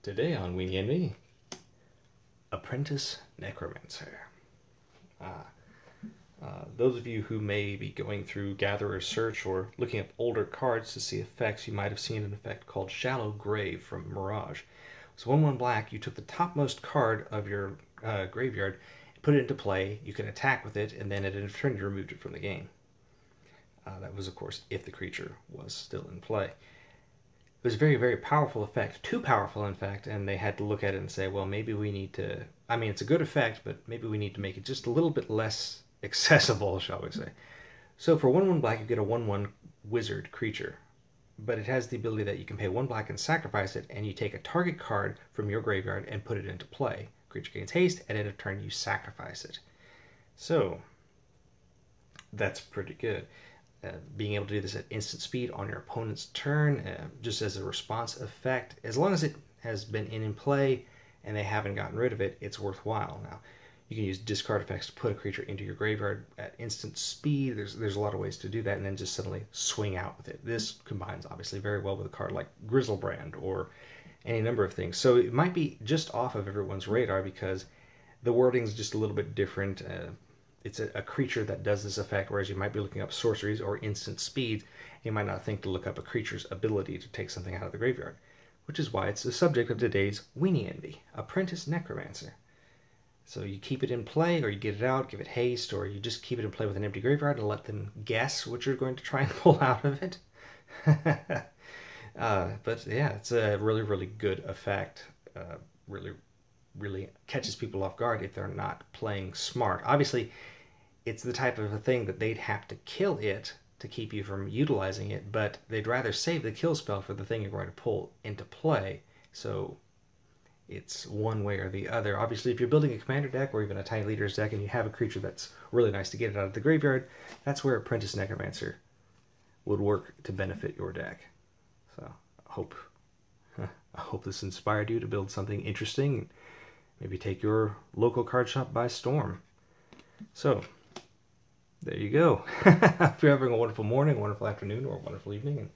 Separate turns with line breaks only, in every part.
Today on Weenie and Me, Apprentice Necromancer. Those of you who may be going through Gatherer Search or looking up older cards to see effects, you might have seen an effect called Shallow Grave from Mirage. So 1/1 black, you took the topmost card of your graveyard, put it into play, you can attack with it, and then at end of turn you removed it from the game. That was, of course, if the creature was still in play. It was a very, very powerful effect. Too powerful, in fact, and they had to look at it and say, well, maybe we need to... I mean, it's a good effect, but maybe we need to make it just a little bit less accessible, shall we say. So for 1/1 black, you get a 1/1 wizard creature. But it has the ability that you can pay 1 black and sacrifice it, and you take a target card from your graveyard and put it into play. Creature gains haste, at end of turn you sacrifice it. So, that's pretty good. Being able to do this at instant speed on your opponent's turn, just as a response effect. As long as it has been in play and they haven't gotten rid of it, it's worthwhile. Now, you can use discard effects to put a creature into your graveyard at instant speed. There's a lot of ways to do that, and then just suddenly swing out with it. This combines, obviously, very well with a card like Grizzlebrand or any number of things. So it might be just off of everyone's radar because the wording is just a little bit different. It's a creature that does this effect, whereas you might be looking up sorceries or instant speed. You might not think to look up a creature's ability to take something out of the graveyard, which is why it's the subject of today's Weenie Envy, Apprentice Necromancer. So you keep it in play, or you get it out, give it haste, or you just keep it in play with an empty graveyard and let them guess what you're going to try and pull out of it. But yeah, it's a really, really good effect. Really catches people off guard if they're not playing smart. Obviously, it's the type of a thing that they'd have to kill it to keep you from utilizing it, but they'd rather save the kill spell for the thing you're going to pull into play. So it's one way or the other. Obviously, if you're building a commander deck or even a tiny leader's deck and you have a creature that's really nice to get it out of the graveyard, that's where Apprentice Necromancer would work to benefit your deck. So I hope this inspired you to build something interesting. Maybe take your local card shop by storm. So, there you go. Hope you're having a wonderful morning, a wonderful afternoon, or a wonderful evening, and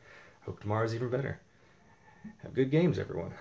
hope tomorrow's even better. Have good games, everyone.